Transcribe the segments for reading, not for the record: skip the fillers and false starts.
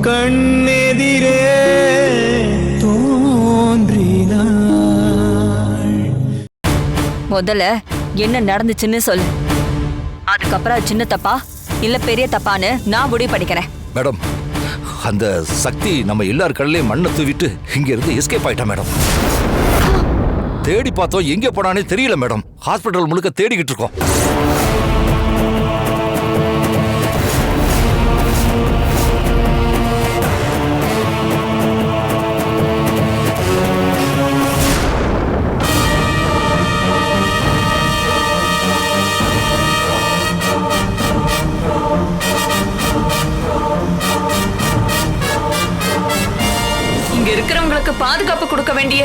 கண்ணெதிரே தோன்றினாள். முதல்ல என்ன நடந்துச்சுன்னு சொல்லு. அதுக்கப்புறம் சின்ன தப்பா இல்ல பெரிய தப்பான்னு நான் முடிவு பண்ணிக்கிறேன். மேடம், அந்த சக்தி நம்ம எல்லார் கடலையும் மண்ணை தூவிட்டு இங்க இருந்து எஸ்கேப் ஆயிட்டா மேடம். தேடி பார்த்தோம், எங்க போனானே தெரியல மேடம். ஹாஸ்பிட்டல் முழுக்க தேடிக்கிட்டு இருக்கோம். இங்க இருக்கிறவங்களுக்கு பாதுகாப்பு கொடுக்க வேண்டிய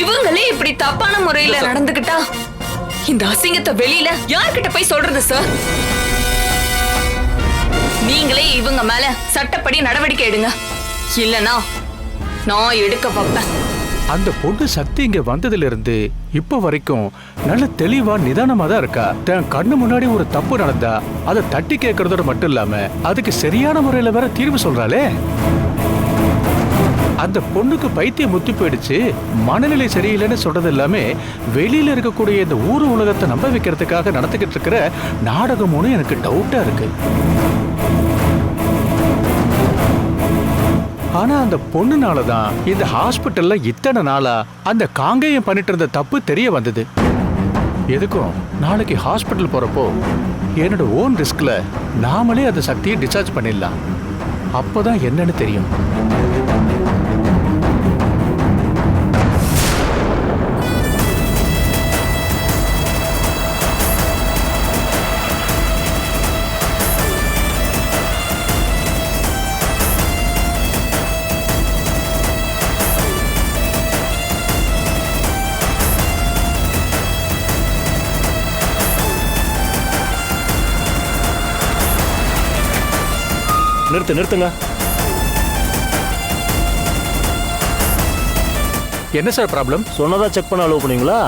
இவங்களே இப்படி தப்பான முறையில நடந்துகிட்டா இந்த அசிங்கத்தை வெளியில யார்கிட்ட போய் சொல்றது சார்? நீங்களே இவங்க மேல சட்டப்படி நடவடிக்கை எடுங்க, இல்லனா நான் எடுக்க வைப்பேன். அந்த பொண்ணு சக்தி இங்க வந்ததுல இருந்து இப்ப வரைக்கும் நல்ல தெளிவா நிதானமா தான் இருக்கா. தன் கண்ணு முன்னாடி ஒரு தப்பு நடந்தா அதை தட்டி கேட்கறதோட மட்டும் இல்லாம அதுக்கு சரியான முறையில வேற தீர்வு சொல்றாளே. அந்த பொண்ணுக்கு பைத்தியம் முத்தி போயிடுச்சு, மனநிலை சரியில்லைன்னு சொல்றது எல்லாமே வெளியில இருக்கக்கூடிய இந்த ஊர் உலகத்தை நம்ப வைக்கிறதுக்காக நடத்திக்கிட்டு இருக்கிற நாடகம்னு எனக்கு டவுட்டா இருக்கு. ஆனா அந்த பொண்ணுனாலதான் இந்த ஹாஸ்பிட்டல்ல இத்தனை நாளா அந்த காங்கேயம் பண்ணிட்டு இருந்த தப்பு தெரிய வந்தது. எதுக்கும் நாளைக்கு ஹாஸ்பிட்டல் போறப்போ என்னோட ஓன் ரிஸ்க்ல நாமளே அந்த சக்தியை டிஸ்சார்ஜ் பண்ணிடலாம். அப்போதான் என்னன்னு தெரியும். நிறுத்துங்க. என்ன சார் ப்ராப்ளம்? சொன்னதா செக் பண்ண அலோவ் பண்ணீங்களா?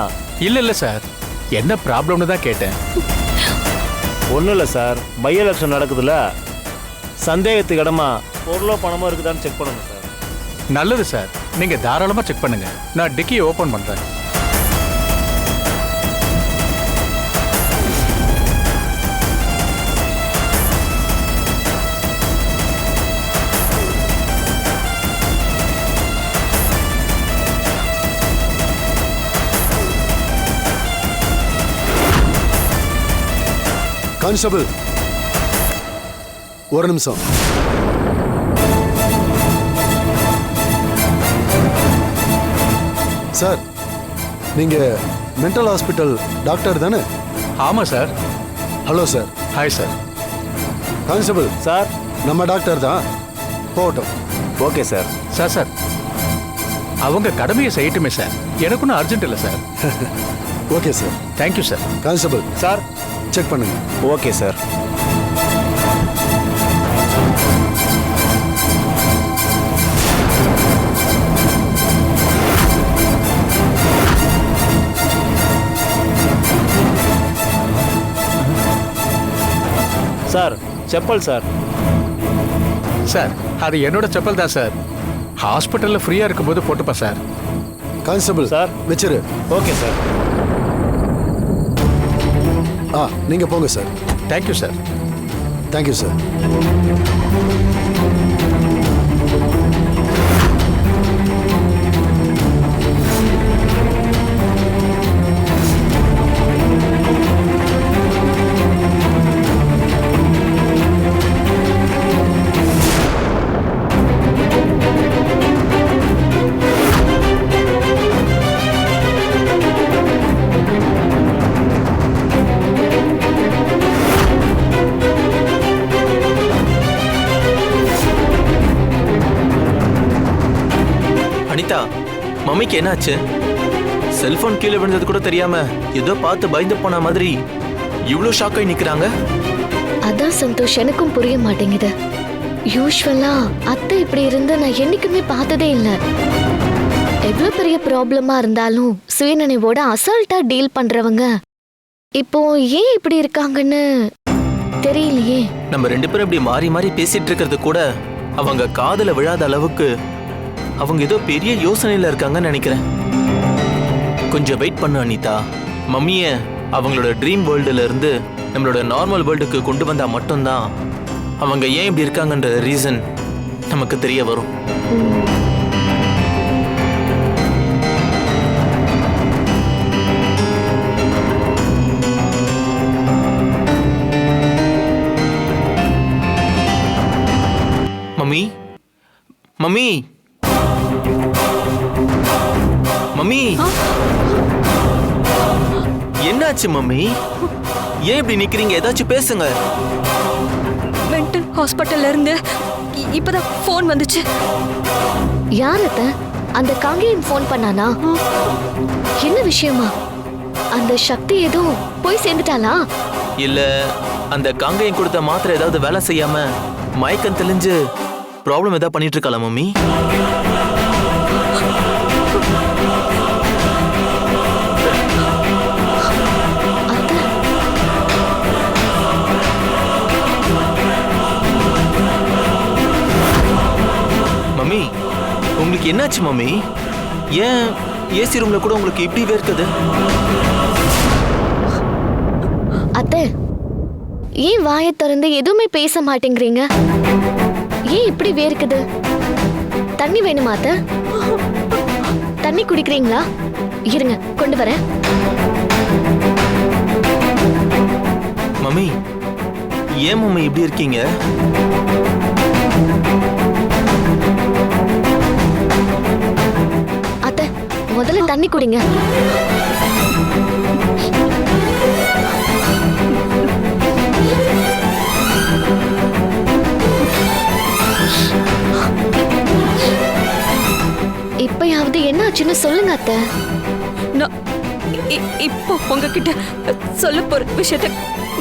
இல்ல சார், என்ன ப்ராப்ளம்னு தான் கேட்டேன். ஒன்றும் இல்லை சார், பை எலெக்ஷன் நடக்குதுல்ல, சந்தேகத்துக்கு இடமா பொருளோ பணமோ இருக்குதான்னு செக் பண்ணணும் சார். நல்லது சார், நீங்க தாராளமா செக் பண்ணுங்க. நான் டிக்கியை ஓபன் பண்றேன். கான்ஸ்டபிள், ஒரு நிமிஷம். சார், நீங்க மென்டல் ஹாஸ்பிட்டல் டாக்டர் தானே? ஆமா sir. Hello sir. Hi sir. Constable sir, நம்ம டாக்டர் தான், போகட்டும். Okay sir. சார் அவங்க கடமையை செய்யட்டுமே சார், எனக்கு ஒன்றும் அர்ஜென்ட் இல்லை sir. Okay sir. Thank you sir. Constable sir, check பண்ணுங்க. Okay sir. Sir, chappal sir. Sir, அது என்னோட செப்பல் தான் சார். ஹாஸ்பிட்டல்ல ஃப்ரீயா இருக்கும்போது போட்டுப்பா சார். கான்ஸ்டபிள் சார், வச்சிரு. Okay sir. நீங்க போங்க sir. Thank you sir. Thank you sir. மம்மிக்கு என்னாச்சு? செல்போன் கீழே விழுந்தது கூட தெரியாம ஏதோ பார்த்து பயந்து போன மாதிரி இவ்வளவு ஷாக் ஆகி நிக்கிறாங்க. அதான் சந்தோஷ், எனக்கும் புரிய மாட்டேங்குது. யூஸ்வலா அத்தை இப்படி இருந்து நான் என்னைக்குமே பார்த்ததே இல்லை. எவ்வளவு பெரிய ப்ராப்ளமா இருந்தாலும் சுயநினைவோட அசால்ட்டா டீல் பண்றவங்க இப்போ ஏன் இப்படி இருக்காங்கன்னு தெரியலையே. நம்ம ரெண்டு பேரும் இப்படி மாறி மாறி பேசிட்டு இருக்கிறது கூட அவங்க காதுல விழாத அளவுக்கு அவங்க ஏதோ பெரிய யோசனையில இருக்காங்கன்னு நினைக்கிறேன். கொஞ்சம் வெயிட் பண்ணு அனிதா. மம்மிய அவங்களோட ட்ரீம் வேர்ல்டுல இருந்து நம்மளோட நார்மல் வேர்ல்டுக்கு கொண்டு வந்தா மட்டும்தான் அவங்க ஏன் இப்படி இருக்காங்கன்ற ரீசன் நமக்கு தெரிய வரும். மம்மி, மம்மி, மம்மி, என்னாச்சு மம்மி? ஏன் இப்படி நிக்கிறீங்க? ஏதாச்சும் பேசுங்க. மென்டல் ஹாஸ்பிட்டல்ல இருந்து இப்பதான் போன் வந்துச்சு. யார் அத்தை? அந்த காங்கேயன் ஃபோன் பண்ணானா? என்ன விஷயமா? அந்த சக்தி எதுவும் போய் சேர்ந்துட்டாளா? இல்ல அந்த காங்கேயம் கொடுத்த மாத்திரை ஏதாவது வேலை செய்யாம மயக்கம் தெளிஞ்சு ப்ராப்ளம் ஏதாவது பண்ணிட்டு இருக்காளா மம்மி? அத்தை, மம்மி, உங்களுக்கு என்னாச்சு மம்மி? ஏன் ஏசி ரூம்ல கூட உங்களுக்கு இப்படி வேர்க்குது? அத்தை, ஏன் வாயை திறந்து எதுவுமே பேச மாட்டேங்கிறீங்க? ஏன் இப்படி வேர்க்குது? தண்ணி வேணுமா அத்தை? தண்ணி குடிக்கிறீங்களா? இருங்க, கொண்டு வரேன். மம்மி, ஏன் மம்மி இப்படி இருக்கீங்க? அத்தை, முதல்ல தண்ணி குடிங்க. இப்பயாவது என்ன ஆச்சுன்னு சொல்லுங்க அத்தை. நான் இப்போ உங்ககிட்ட சொல்ல போற விஷயத்த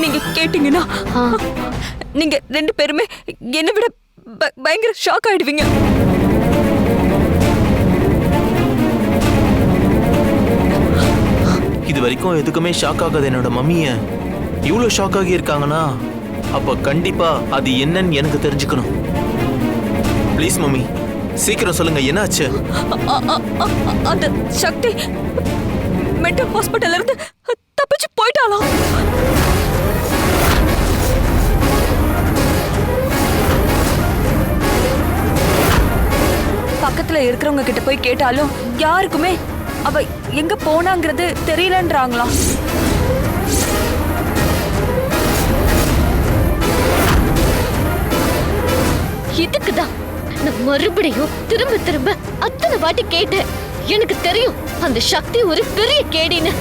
நீங்க கேட்டீங்கன்னா ஆ. நீங்க 2 பேருமே என்னை விட பயங்கர ஷாக் ஆயிடுவீங்க. இது வரைக்கும் எதுக்குமே ஷாக் ஆகாது என்னோட மம்மிய இவ்வளவு ஷாக் ஆகி இருக்காங்கன்னா அப்ப கண்டிப்பா அது என்னன்னு எனக்கு தெரிஞ்சுக்கணும். ப்ளீஸ் மம்மி, சீக்கிரம் சொல்லுங்க, என்னாச்சு? அந்த சக்தி மென்டல் ஹாஸ்பிட்டல்ல இருந்து தப்பிச்சு போயிட்டாலாம். பக்கத்துல இருக்கிறவங்க கிட்ட போய் கேட்டாலும் யாருக்குமே அவ எங்க போனாங்கிறது தெரியலன்றாங்களாம். இதுக்குதான் நான் மறுபடியும் திரும்ப திரும்ப அத்தனை வாட்டி கேட்டேன். எனக்கு தெரியும் அந்த சக்தி ஒரு பெரிய கேடின்னு.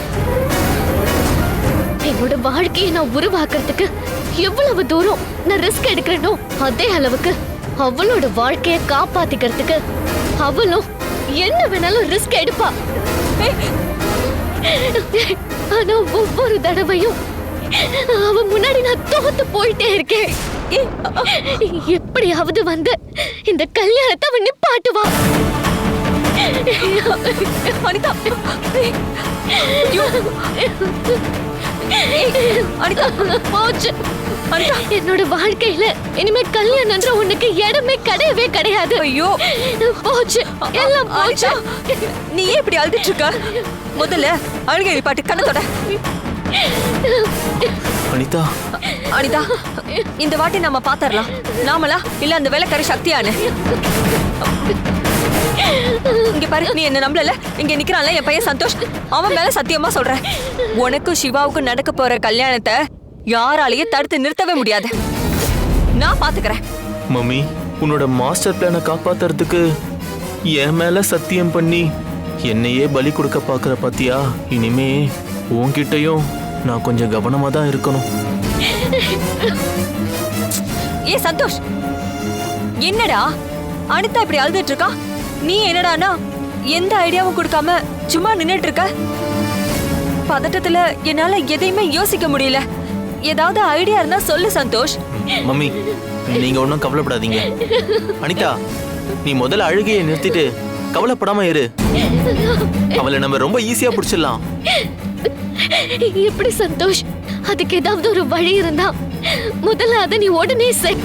என்னோட வாழ்க்கையை நான் உருவாக்குறதுக்கு எவ்வளவு தூரம் நான் ரிஸ்க் எடுக்கிறேனோ அதே அளவுக்கு அவளோட வாழ்க்கையை காப்பாத்திக்கிறதுக்கு அவளும் என்ன வேணாலும் ரிஸ்க் எடுப்பா. ஆனா ஒவ்வொரு தடவையும் அவ முன்னாடி நான் தோத்து போயிட்டே இருக்கேன். எப்படியாவது வந்து இந்த கல்யாணத்தை அவன் நிப்பாட்டுவா. அனிதா, அனிதா, போச்சு. என்னோட வாழ்க்கையில இனிமே கல்யாணம்ன்ற உனக்கு இடமே கிடையவே கிடையாது. ஐயோ போச்சு, எல்லாம் போச்சு. நீ ஏன் இப்படி அழுதுட்டு இருக்க? முதல்ல அழுகை நிப்பாட்டு, கண்ணத்தோட. அனிதா, அனிதா, இந்த வாட்டி நம்ம பாத்தரலாம். நாமளா இல்ல அந்த வேலைக்காரி சக்தியானு? இங்க பாரு, நீ என்ன நம்பல. இங்க நிக்கிறான்ல என் பையன் சந்தோஷ், அவன் மேல சத்தியமா சொல்றேன், உனக்கும் சிவாவுக்கும் நடக்க போற கல்யாணத்தை யாராலையும் தடுத்து நிறுத்தவே முடியாது. நான் பாத்துக்கிறேன். மம்மி, உன்னோட மாஸ்டர் பிளானை காப்பாத்துறதுக்கு என் மேல சத்தியம் பண்ணி என்னையே பலி கொடுக்க பாக்குற பாத்தியா? இனிமே உன்கிட்டயும் நான் கொஞ்சம் கவனமா தான் இருக்கணும். ஏ சந்தோஷ், என்னடா அனிதா இப்படி அழுதுட்டு இருக்கா? நீ என்னடானா எந்த ஐடியாவும் கொடுக்காம சும்மா நின்னுட்டு இருக்க? பதட்டத்துல என்னால எதையுமே யோசிக்க முடியல. ஏதாவது ஐடியா இருந்தா சொல்லு சந்தோஷ். மம்மி, நீங்க ஒன்றும் கவலைப்படாதீங்க. அனிதா, நீ முதல்ல அழுகையை நிறுத்திட்டு கவலைப்படாம இரு. அவளை நம்ம ரொம்ப ஈஸியா பிடிச்சிடலாம். எப்படி சந்தோஷ்? அதுக்கு ஏதாவது ஒரு வழி இருந்தா முதல்ல அதை நீ உடனே செய்.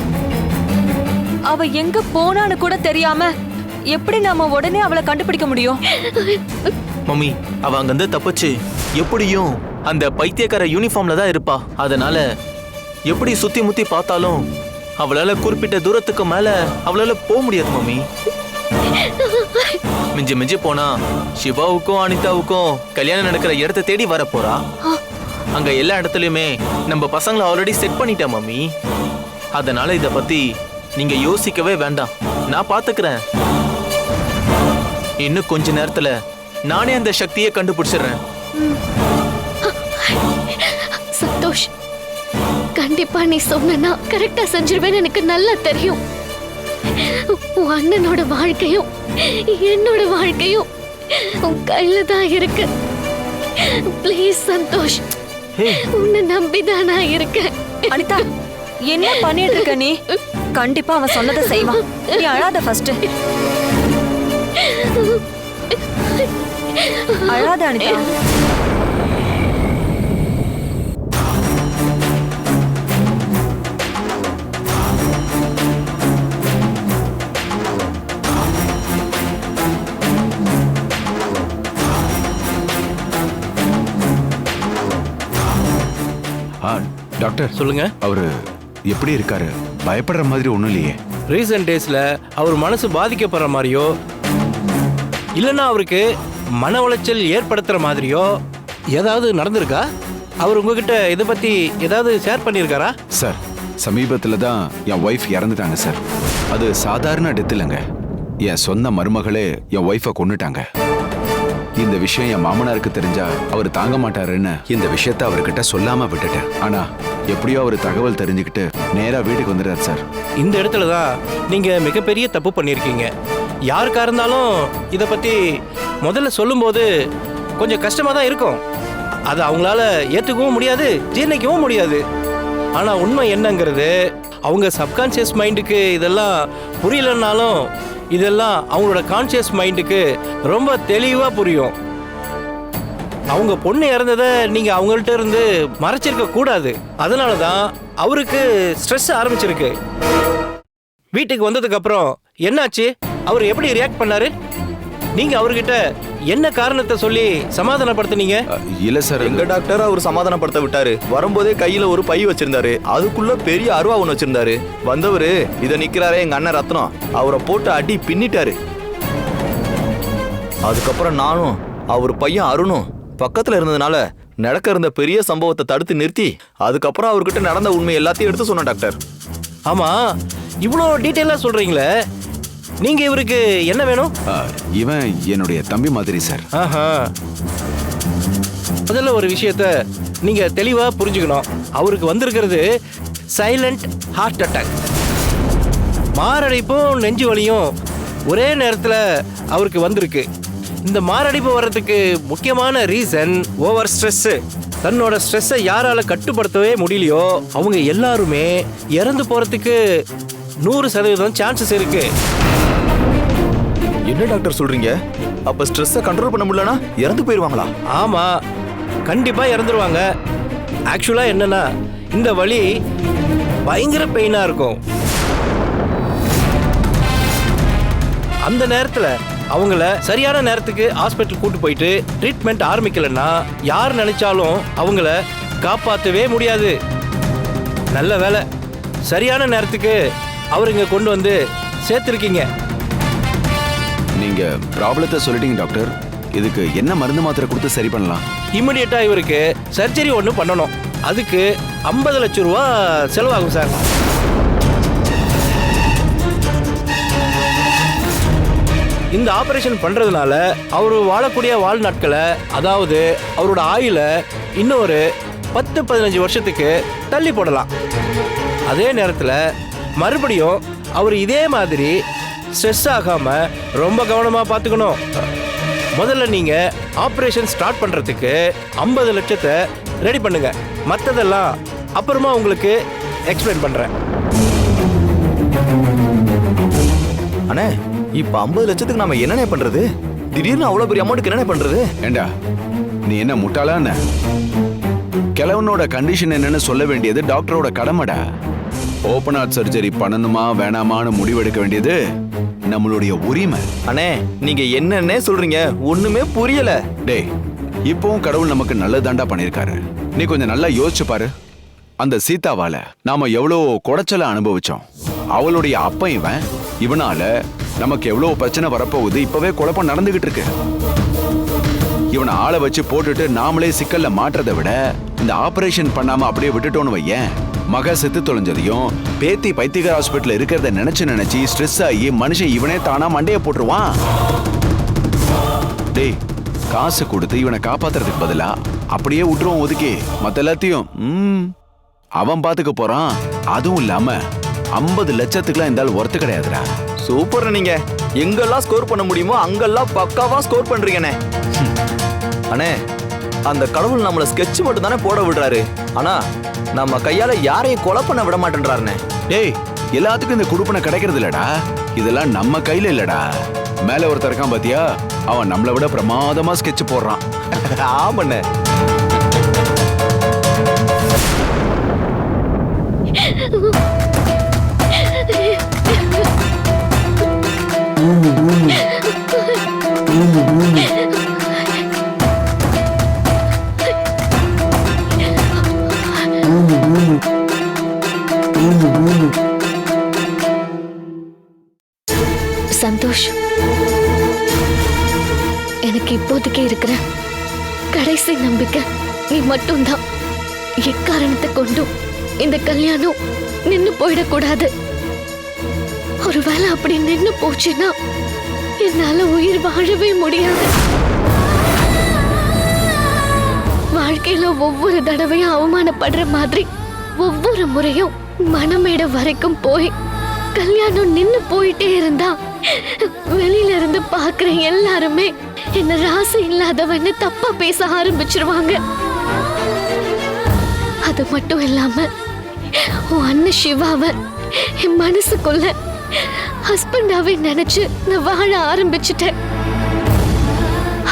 அவ எங்க போனான்னு கூட தெரியாம எப்படி நாம உடனே அவளை கண்டுபிடிக்க முடியும்? மம்மி அவ அங்கிருந்து தப்பிச்சு எப்படியும் அந்த பைத்தியக்கார யூனிஃபார்ம்ல தான் இருப்பா. அதனால எப்படி சுத்தி முத்தி பார்த்தாலும் அவளால குறிப்பிட்ட தூரத்துக்கு மேல அவளால போக முடியாது மம்மி. மிஞ்சி மிஞ்சி போனா சிவாவுக்கும் அனிதாவுக்கும் கல்யாணம் நடக்கிற இடத்தை தேடி வர போறா. அங்க எல்லா இடத்துலயுமே நம்ம பசங்களை ஆல்ரெடி செட் பண்ணிட்டேன் மம்மி. அதனால இத பத்தி நீங்க யோசிக்கவே வேண்டாம், நான் பாத்துக்கிறேன். இன்னும் கொஞ்ச நேரத்துல நானே அந்த சக்தியை கண்டுபிடிச்சிடுறேன். சந்தோஷ், கண்டிப்பா நீ சொன்னா கரெக்டா செஞ்சிருவேன்னு எனக்கு நல்லா தெரியும். உன் அண்ணனோட வாழ்க்கையும் என்னோட வாழ்க்கையும் உன் கையில தான் இருக்கு. ப்ளீஸ் சந்தோஷ், உன்னை நம்பிதான் நான் இருக்கேன். அனிதா, என்ன பண்ணிட்டு இருக்க நீ? கண்டிப்பா அவன் சொன்னதை செய்வான். நீ அழாத ஃபர்ஸ்ட். அழாத அனிதா. டாக்டர் சொல்லுங்க. அவரு எப்படி இருக்காரு? பயப்படுற மாதிரி ஒண்ணும் இல்லையே. ரீசன்ட் டேஸ்ல அவர் மனசு பாதிக்கப்படுற மாதிரியோ இல்லைன்னா அவருக்கு மன உளைச்சல் ஏற்படுத்துற மாதிரியோ ஏதாவது நடந்திருக்கா? அவர் உங்ககிட்ட இதை பத்தி ஏதாவது ஷேர் பண்ணியிருக்காரா? சார், சமீபத்தில் தான் என் ஒய்ஃப் இறந்துட்டாங்க சார். அது சாதாரண டெத் இல்லைங்க. என் சொந்த மருமகளே என் ஒய்ஃபை கொன்னுட்டாங்க. இந்த விஷயம் என் மாமனாருக்கு தெரிஞ்சா அவர் தாங்க மாட்டாருன்னு இந்த விஷயத்த அவர்கிட்ட சொல்லாம விட்டுட்டேன். ஆனா எப்படியோ அவர் தகவல் தெரிஞ்சுக்கிட்டு நேரா வீட்டுக்கு வந்துடுறாரு சார். இந்த இடத்துல தான் நீங்க மிகப்பெரிய தப்பு பண்ணியிருக்கீங்க. யாருக்கா இருந்தாலும் இதை பத்தி முதல்ல சொல்லும்போது கொஞ்சம் கஷ்டமா தான் இருக்கும். அதை அவங்களால ஏற்றுக்கவும் முடியாது, ஜீர்ணிக்கவும் முடியாது. ஆனா உண்மை என்னங்கிறது அவங்க சப்கான்சியஸ் மைண்டுக்கு இதெல்லாம் புரியலன்னாலும் இதெல்லாம் அவங்களோட கான்சியஸ் மைண்டுக்கு ரொம்ப தெளிவா புரியும். அவங்க பொண்ணு இறந்ததை நீங்க அவங்கள்ட்ட இருந்து மறைச்சிருக்க கூடாது. அதனாலதான் அவருக்கு ஸ்ட்ரெஸ் ஆரம்பிச்சிருக்கு. வீட்டுக்கு வந்ததுக்கு அப்புறம் என்னாச்சு, அவர் எப்படி ரியாக்ட் பண்ணாரு? நீங்க அவர்கிட்ட என்ன காரணத்தை சொல்லி சமாதானப்படுத்தினீங்க? இல்ல சார், எங்க டாக்டர் அவர் சமாதானப்படுத்த விட்டாரு. வரும்போதே கையில ஒரு பை வச்சிருந்தாரு, அதுக்குள்ள பெரிய அருவா ஒண்ணு வச்சிருந்தாரு. வந்தவரு இத நிக்கிறாரே எங்க அண்ணன் ரத்னம், அவரை போட்டு அடி பின்னிட்டாரு. அதுக்கப்புறம் நானும் அவர் பையன் அருணும் பக்கத்துல இருந்ததுனால நடக்க இருந்த பெரிய சம்பவத்தை தடுத்து நிறுத்தி அதுக்கப்புறம் அவர்கிட்ட நடந்த உண்மை எல்லாத்தையும் எடுத்து சொன்னேன் டாக்டர். ஆமா, இவ்வளோ டீட்டெயிலா சொல்றீங்களே, நீங்க இவருக்கு என்ன வேணும்? இவன் என்னுடைய தம்பி மாதிரி சார். ஆஹா, முதல்ல ஒரு விஷயத்த நீங்க தெளிவா புரிஞ்சுக்கணும். அவருக்கு வந்திருக்கிறது சைலண்ட் ஹார்ட் அட்டாக். மாரடைப்பும் நெஞ்சு வலியும் ஒரே நேரத்தில் அவருக்கு வந்திருக்கு. இந்த மாரடைப்பு வர்றதுக்கு முக்கியமான ரீசன் ஓவர் ஸ்ட்ரெஸ். தன்னோட ஸ்ட்ரெஸ்ஸை யாரால கட்டுப்படுத்தவே முடியலையோ அவங்க எல்லாருமே இறந்து போறதுக்கு 100% சான்சஸ் இருக்கு. என்ன டாக்டர் சொல்றீங்க? அப்ப ஸ்ட்ரெஸ்ஸை கண்ட்ரோல் பண்ண முடியலனா இறந்து போயிருவாங்களா? ஆமா, கண்டிப்பா இறந்துருவாங்க. ஆக்சுவலா என்னன்னா இந்த வலி பயங்கர பெயினா இருக்கும். அந்த நேரத்துல அவங்கள சரியான நேரத்துக்கு ஹாஸ்பிட்டல் கூட்டு போயிட்டு ட்ரீட்மெண்ட் ஆரம்பிக்கலன்னா யார் நினைச்சாலும் அவங்கள காப்பாற்றவே முடியாது. நல்ல வேலை, சரியான நேரத்துக்கு அவருங்க கொண்டு வந்து சேர்த்துருக்கீங்க. நீங்க ப்ராப்ளத்தை சொல்லிட்டீங்க டாக்டர். இதுக்கு என்ன மருந்து மாத்திரை கொடுத்து சரி பண்ணலாம்? இமிடியேட்டா இவருக்கு சர்ஜரி ஒன்று பண்ணணும். அதுக்கு 50 லட்சம் ரூபா செலவாகும் சார். இந்த ஆபரேஷன் பண்றதுனால அவரு வாழக்கூடிய வாழ்நாட்களை, அதாவது அவரோட ஆயுள இன்னொரு 10-15 வருஷத்துக்கு தள்ளி போடலாம். அதே நேரத்தில் மறுபடியும் அவர் இதே மாதிரி ஸ்ட்ரெஸ் ஆகாம ரொம்ப கவனமா பார்த்துக்கணும். முதல்ல நீங்க ஆபரேஷன் ஸ்டார்ட் பண்றதுக்கு 50 லட்சத்தை ரெடி பண்ணுங்க. மற்றதெல்லாம் அப்புறமா உங்களுக்கு எக்ஸ்பிளைன் பண்றேன். அண்ணே, இப்ப 50 லட்சத்துக்கு நாம என்னென்ன பண்றது? திடீர்னு அவ்வளவு பெரிய அமௌண்ட்டுக்கு என்னென்ன பண்றது? ஏண்டா, நீ என்ன முட்டாளா என்ன? கிழவனோட கண்டிஷன் என்னன்னு சொல்ல வேண்டியது டாக்டரோட கடமைடா. ஓபன் ஹார்ட் சர்ஜரி பண்ணணுமா வேணாமான்னு முடிவெடுக்க வேண்டியது நம்மளுடைய உரிமை. அண்ணே நீங்க என்னன்னே சொல்றீங்க, ஒண்ணுமே புரியல. டேய், இப்பவும் கடவுள் நமக்கு நல்லதாண்டா பண்ணிருக்காரு. நீ கொஞ்சம் நல்லா யோசிச்சு பாரு. அந்த சீதாவால நாம எவ்வளவு குடைச்சல அனுபவிச்சோம். அவளுடைய அப்பன் இவனால நமக்கு எவ்வளவு பிரச்சனை வரப்போகுது. இப்பவே குழப்பம் நடந்துகிட்டு இருக்கு. இவனை ஆளை வச்சு போட்டுட்டு நாமளே சிக்கல்ல மாற்றதை விட இந்த ஆபரேஷன் பண்ணாம அப்படியே விட்டுட்டோன்னு வையேன், மக செத்து தொலைஞ்சதையும் பேத்தி பைத்தியகார ஹாஸ்பிட்டல் இருக்கிறத நினைச்சு ஸ்ட்ரெஸ் ஆகி மனுஷன் இவனே தானா மண்டைய போட்டுருவான். டேய், காசு கொடுத்து இவனை காப்பாத்துறதுக்கு பதிலா அப்படியே விட்டுருவோம் ஒதுக்கி. மத்த எல்லாத்தையும் அவன் பாத்துக்க போறான். அதுவும் இல்லாம 50 லட்சத்துக்குலாம் இருந்தாலும் ஒர்த்து கிடையாதுடா. சூப்பர். நீங்க எங்கெல்லாம் ஸ்கோர் பண்ண முடியுமோ அங்கெல்லாம் பக்காவா ஸ்கோர் பண்றீங்கண்ணே. அண்ணே, அந்த கடவுள் நம்மள ஸ்கெட்ச் மட்டும் தானே போட விடுறாரு. ஆனா நம்ம கையால யாரையும் கொலை பண்ண விட மாட்டேன்றாருண்ணே. டேய், எல்லாத்துக்கும் இந்த குடுப்பனை கிடைக்கிறது இல்லடா. இதெல்லாம் நம்ம கையில இல்லடா. மேல ஒருத்தர் இருக்கான் பாத்தியா, அவன் நம்மளை விட பிரமாதமா ஸ்கெட்ச் போடுறான். ஆமாண்ணே. சந்தோஷ், எனக்கு இப்போதைக்கு இருக்கிற கடைசி நம்பிக்கை நீ மட்டும்தான். எக்காரணத்தை கொண்டும் இந்த கல்யாணம் நின்னு போயிடக்கூடாது. ஒருவேளை அப்படி நின்னு போச்சுன்னா என்னால உயிர் வாழவே முடியாது. வாழ்க்கையில ஒவ்வொரு தடவையும் அவமானப்படுற மாதிரி ஒவ்வொரு முறையும் மனமேட வரைக்கும் போய் கல்யாணம் நின்னு போயிட்டே இருந்தா வெளியில இருந்து பாக்குற எல்லாருமே என்ன ராசி இல்லாதவன்னு தப்பா பேச ஆரம்பிச்சிருவாங்க. அது மட்டும் இல்லாம உன் அண்ணன் சிவாவை என் மனசுக்குள்ள ஹஸ்பண்டாவே நினைச்சு நான் வாழ ஆரம்பிச்சுட்டேன்.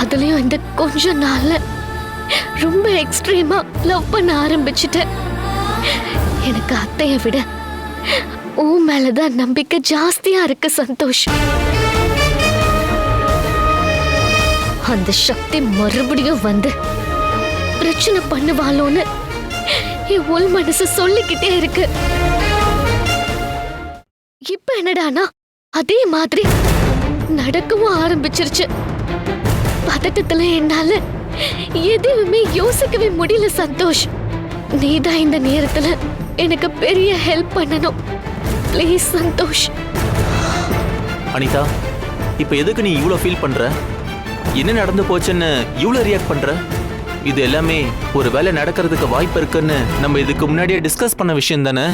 அதுலயும் இந்த கொஞ்ச நாள்ல ரொம்ப எக்ஸ்ட்ரீமா லவ் பண்ண ஆரம்பிச்சுட்டேன். எனக்கு அத்தைய விட உன் மேலதான் நம்பிக்கை ஜாஸ்தியா இருக்கு சந்தோஷ். அந்த சக்தி மறுபடியும் வந்து பிரச்சனை பண்ணுவாளோன்னு என் உள் மனசு சொல்லிக்கிட்டே இருக்கு. இப்ப என்னடானா அதே மாதிரி நடக்கவும் ஆரம்பிச்சிருச்சு. பதட்டத்துல என்னால எதுவுமே யோசிக்கவே முடியல சந்தோஷ். நீதான் இந்த நேரத்துல எனக்கு பெரிய ஹெல்ப் பண்ணணும். ப்ளீஸ் சந்தோஷ். அனிதா, இப்ப எதுக்கு நீ இவ்வளோ ஃபீல் பண்ற? என்ன நடந்து போச்சுன்னு இவ்வளோ ரியாக்ட் பண்ற? இது எல்லாமே ஒரு வேலை நடக்கிறதுக்கு வாய்ப்பு இருக்குன்னு நம்ம இதுக்கு முன்னாடியே டிஸ்கஸ் பண்ண விஷயம் தானே.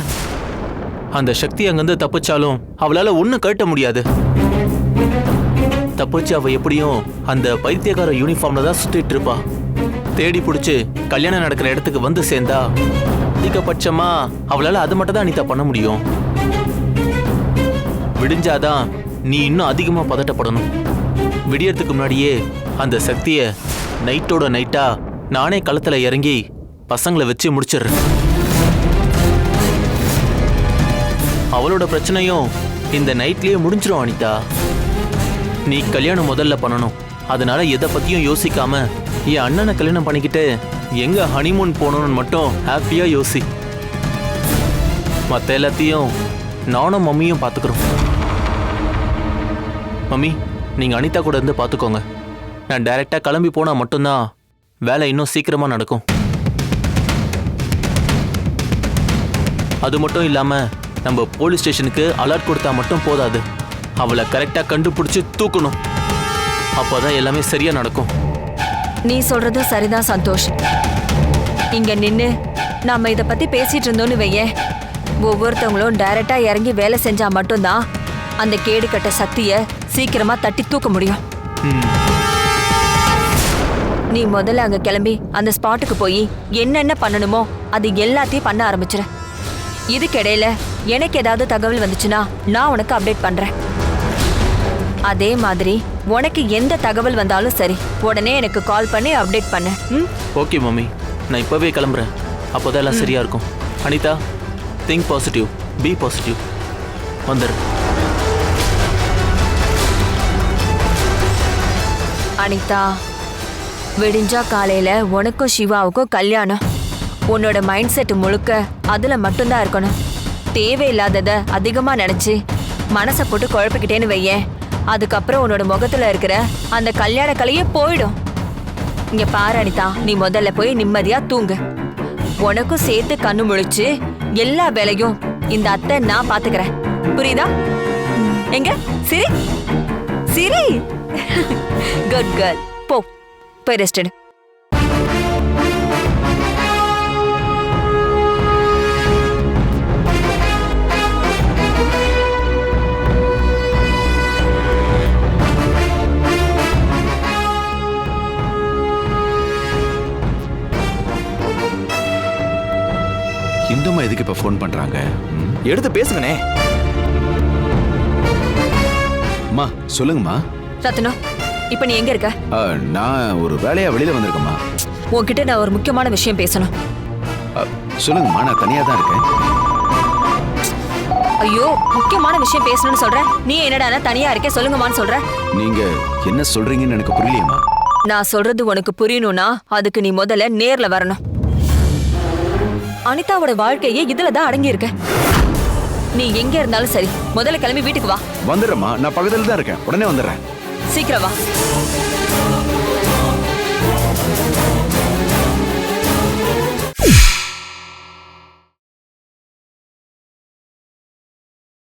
அந்த சக்தி அங்கிருந்து தப்பிச்சாலும் அவளால ஒன்னும் கட்ட முடியாது. தப்பிச்சு அவ எப்படியும் அந்த பைத்தியக்கார யூனிஃபார்ம்ல தான் சுத்திட்டு இருப்பா. தேடி பிடிச்சு கல்யாணம் நடக்கிற இடத்துக்கு வந்து சேர்ந்தா அதிகபட்சமா அவளால அது மட்டும் தான் அனிதா பண்ண முடியும். விடிஞ்சாதான் நீ இன்னும் அதிகமா பதட்டப்படணும். விடியறதுக்கு முன்னாடியே அந்த சக்தியை நைட்டோட நைட்டா நானே களத்துல இறங்கி பசங்களை வச்சு முடிச்சிடுறேன். அவளோட பிரச்சனையும் இந்த நைட்லயே முடிஞ்சிரும் அனிதா. நீ கல்யாணம் முதல்ல பண்ணணும். அதனால எதை பத்தியும் யோசிக்காம என் அண்ணனை கல்யாணம் பண்ணிக்கிட்டு எங்க ஹனிமூன் போகணும்னு மட்டும் ஹாப்பியா யோசி. மற்ற எல்லாத்தையும் நானும் மம்மியும் பார்த்துக்கிறோம். மம்மி, நீங்க அனிதா கூட இருந்து பார்த்துக்கோங்க. நான் டைரக்டா கிளம்பி போனா மட்டும்தான் வேலை இன்னும் சீக்கிரமா நடக்கும். அது மட்டும் இல்லாம நம்ம போலீஸ் ஸ்டேஷனுக்கு அலர்ட் கொடுத்தா மட்டும் போதாது. அவளை கரெக்டா கண்டுபிடிச்சு தூக்கணும். அப்போதான் எல்லாமே சரியா நடக்கும். நீ சொல்றது சரிதான் சந்தோஷ். இங்க நின்னு நாம இத பத்தி பேசிட்டு இருந்தோம்னு வையே, ஒவ்வொருத்தவங்களும் டைரக்டா இறங்கி வேலை செஞ்சா மட்டும்தான் அந்த கேடு கட்ட சக்திய சீக்கிரமா தட்டி தூக்க முடியும். நீ முதல்ல அங்க கிளம்பி அந்த ஸ்பாட்டுக்கு போய் என்னென்ன பண்ணணுமோ அது எல்லாத்தையும் பண்ண ஆரம்பிச்சிரு. இதுக்கிடையில எனக்கு ஏதாவது தகவல் வந்துச்சுன்னா நான் உனக்கு அப்டேட் பண்றேன். அதே மாதிரி உனக்கு எந்த தகவல் வந்தாலும் சரி, உடனே எனக்கு கால் பண்ணி அப்டேட் பண்ணு. ஓகே மம்மி, நான் இப்பவே கிளம்புறேன். அப்போதான் எல்லாம் சரியா இருக்கும். Anitha, think positive. Be positive. வந்துடு. அனிதா, விடிஞ்சா காலையில உனக்கும் சிவாவுக்கும் கல்யாணம். உன்னோட மைண்ட் செட் முழுக்க அதுல மட்டும்தான் இருக்கணும். தேவையில்லாதத அதிகமா நினைச்சு மனசை போட்டு குழப்பிக்கிட்டேன்னு வையேன், அதுக்கப்புறம் உன்னோட முகத்துல இருக்கிற அந்த கல்யாண கலையே போயிடும். இங்க பாரு அனிதா, நீ முதல்ல போய் நிம்மதியா தூங்கு. உனக்கும் சேர்த்து கண்ணு முழிச்சு எல்லா வேலையும் இந்த அத்தை நான் பாத்துக்கிறேன். புரியுதா? எங்க சிரி சிரி. Good girl. போய் ரெஸ்ட் எடு. இந்துமா எதுக்கு இப்ப ஃபோன் பண்றாங்க? எடுத்து பேசுங்கண்ணே. அம்மா சொல்லுங்கம்மா. ரத்னா, இப்ப நீ எங்க இருக்க? நான் ஒரு வேலையா வெளியில வந்திருக்கேம்மா. உன்கிட்ட நான் ஒரு முக்கியமான விஷயம் பேசணும். சொல்லுங்கம்மா, நான் தனியா தான் இருக்கேன். ஐயோ, முக்கியமான விஷயம் பேசணும்னு சொல்ற, நீ என்னடா தனியா இருக்க சொல்லுங்கம்மான்னு சொல்ற? நீங்க என்ன சொல்றீங்கன்னு எனக்கு புரியலையேம்மா. நான் சொல்றது உனக்கு புரியணும்னா அதுக்கு நீ முதல்ல நேர்ல வரணும். அனிதாவோட வாழ்க்கையே இதுலதான் அடங்கி இருக்க. நீ எங்க இருந்தாலும் சரி, முதல்ல கிளம்பி வீட்டுக்கு வா. வந்துடுறேம்மா, நான் பக்கத்துல தான் இருக்கேன், உடனே வந்துடுறேன். சீக்கிரம் வா.